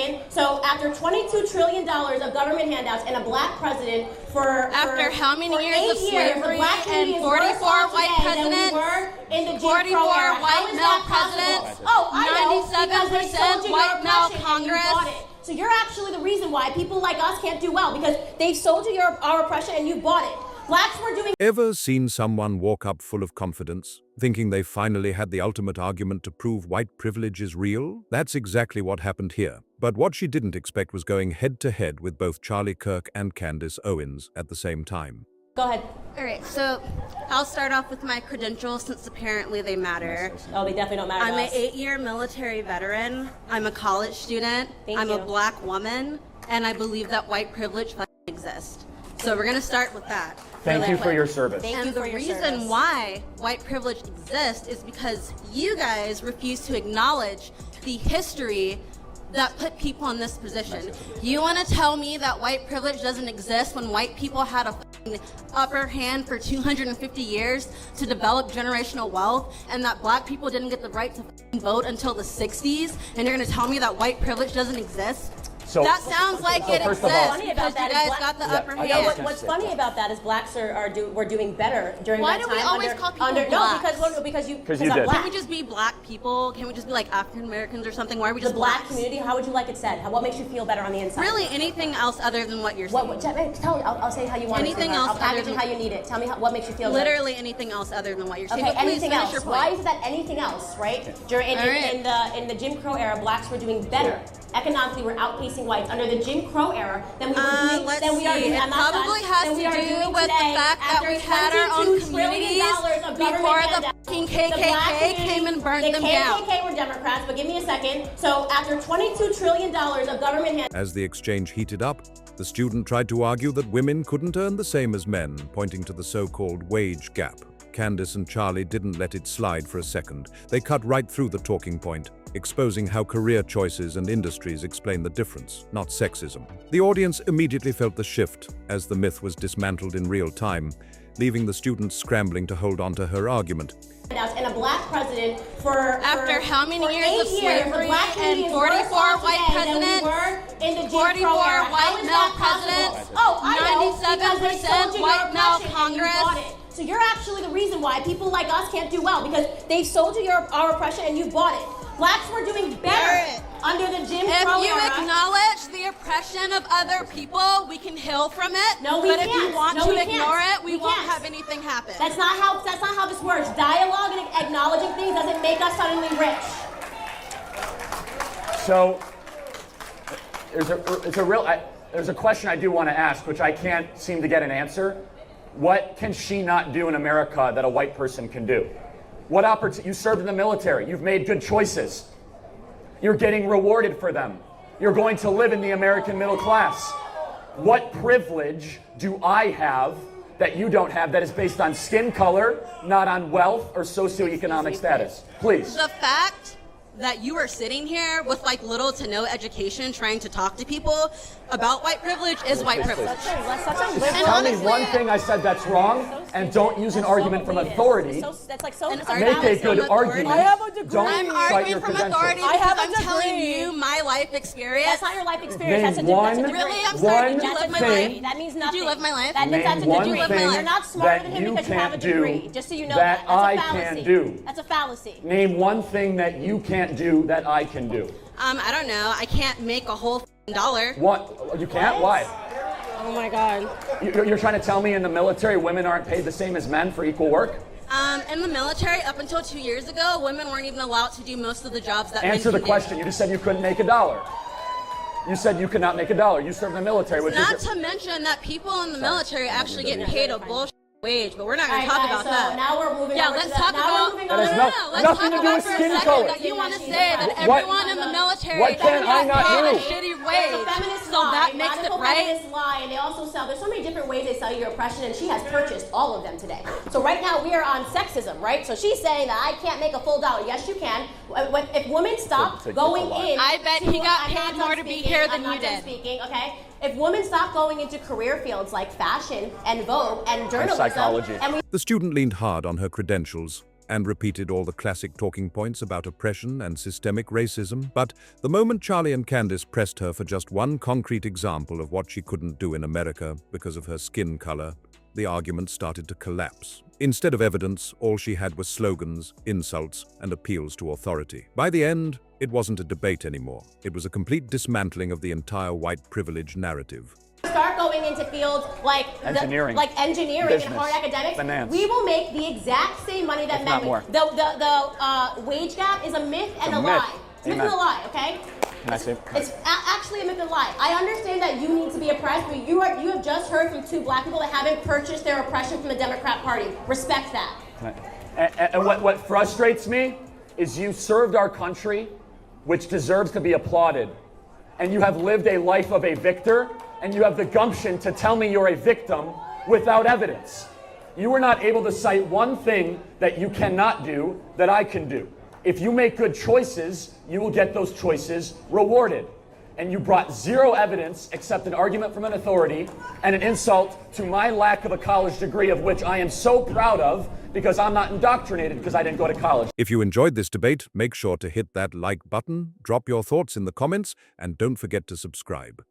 second. So after $22 trillion of government handouts and a black president after how many years of slavery and 44 white presidents, 44 white male presidents, 97% white male Congress. So you're actually the reason why people like us can't do well, because they've sold you our oppression and you bought it. Blacks were doing. Ever seen someone walk up full of confidence, thinking they finally had the ultimate argument to prove white privilege is real? That's exactly what happened here. But what she didn't expect was going head-to-head with both CharlieKirk and Candace Owens at the same time. Go ahead. All right, so I'll start off with my credentials since apparently they matter. Oh, they definitely don't matter. I'm an 8-year military veteran. I'm a college student. I'm a black woman, and I believe that white privilege exists. So we're going to start with that. Thank you for your service. And the reason why white privilege exists is because you guys refuse to acknowledge the history that put people in this position. You want to tell me that white privilege doesn't exist when white people had a upper hand for 250 years to develop generational wealth, and that black people didn't get the right to vote until the 60s, and you're going to tell me that white privilege doesn't exist? So, that sounds like it exists because you guys got the upper hand. What's funny about that is blacks we're doing better during that time. Why do we always call people blacks? No, because you did. black. Can we just be black people? Can we just be like African Americans or something? Why are we just the black blacks? community? How would you like it said? What makes you feel better on the inside? Really, anything else other than what you're saying? Tell me. I'll say how you want anything it. Else I'll package it how you need it. Tell me what makes you feel literally good. Anything else other than what you're saying. Okay, anything else. Your Why is that anything else, right? In the Jim Crow era, blacks were doing better. Economically, we're outpacing whites under the Jim Crow era than we were doing. It probably has to do with the fact that we had our own communities before the fucking KKK came and burned them down. The KKK were Democrats, but give me a second. So after $22 trillion of government handouts. As the exchange heated up, the student tried to argue that women couldn't earn the same as men, pointing to the so-called wage gap. Candace and Charlie didn't let it slide for a second. They cut right through the talking point, exposing how career choices and industries explain the difference, not sexism. The audience immediately felt the shift as the myth was dismantled in real time, leaving the students scrambling to hold on to her argument. And a black president after how many years of slavery and 44 white presidents, 44 white male presidents, 97% white male Congress. So you're actually the reason why people like us can't do well, because they've sold you our oppression and you bought it. Blacks were doing better under the Jim Crow era. If you acknowledge the oppression of other people, we can heal from it. No, we can't. But if you want to ignore it, we won't have anything happen. That's not how this works. Dialogue and acknowledging things doesn't make us suddenly rich. So there's a question I do want to ask, which I can't seem to get an answer. What can she not do in America that a white person can do? What opportunity? You served in the military. You've made good choices. You're getting rewarded for them. You're going to live in the American middle class. What privilege do I have that you don't have that is based on skin color, not on wealth or socioeconomic status? Please. The fact that you are sitting here with like little to no education trying to talk to people about white privilege is white privilege. Tell me one thing I said that's wrong, and don't use an argument from authority. Make a good argument. I have a degree. I'm arguing from authority because I'm telling you my life experience. That's not your life experience. Name that's a one, degree. Really? I'm sorry. Did you live my thing- life? That means nothing. Did you live my life? That means that's a Name degree. one thing You're not smarter than that him you because you have a can't do degree. Just so you know that that. I That's a fallacy. can do. That's a fallacy. Name one thing that you can't do that I can do. I don't know. I can't make a whole dollar. What? You can't? Why? Oh my God. You're trying to tell me in the military women aren't paid the same as men for equal work? In the military, up until 2 years ago, women weren't even allowed to do most of the jobs that men Answer the can question. do. You just said you couldn't make $1. You said you could not make $1. You served in the military. Which Not is to mention that people in the military actually get paid a bullshit wage, but we're not going to talk about so that. Now we're moving Yeah, over let's to talk about. That has Let's nothing talk to do about with for a skin second color. that you want to say that What? everyone in the military What can I not paid a do? shitty It's a wage, feminist so lie, that makes it radical right. feminist lie, and they also sell. There's so many different ways they sell you oppression, and she has purchased all of them today. So right now we are on sexism, right? So she's saying that I can't make a full dollar. Yes, you can. If women stop going in, I bet he got paid more to be here than you did. Speaking, okay. If women stop going into career fields like fashion and Vogue and journalism, psychology. and we The student leaned hard on her credentials, and repeated all the classic talking points about oppression and systemic racism. But the moment Charlie and Candace pressed her for just one concrete example of what she couldn't do in America because of her skin color, the argument started to collapse. Instead of evidence, all she had was slogans, insults, and appeals to authority. By the end, it wasn't a debate anymore. It was a complete dismantling of the entire white privilege narrative. Start going into fields like engineering, and hard academics, finance. We will make the exact same money that men make. The wage gap is a myth and a lie. It's a myth and a lie, okay? It's actually a myth and a lie. I understand that you need to be oppressed, but you have just heard from two black people that haven't purchased their oppression from the Democrat Party. Respect that. And what frustrates me is you served our country, which deserves to be applauded, and you have lived a life of a victor, and you have the gumption to tell me you're a victim without evidence. You were not able to cite one thing that you cannot do that I can do. If you make good choices, you will get those choices rewarded. And you brought zero evidence except an argument from an authority and an insult to my lack of a college degree, of which I am so proud of because I'm not indoctrinated because I didn't go to college. If you enjoyed this debate, make sure to hit that like button, drop your thoughts in the comments, and don't forget to subscribe.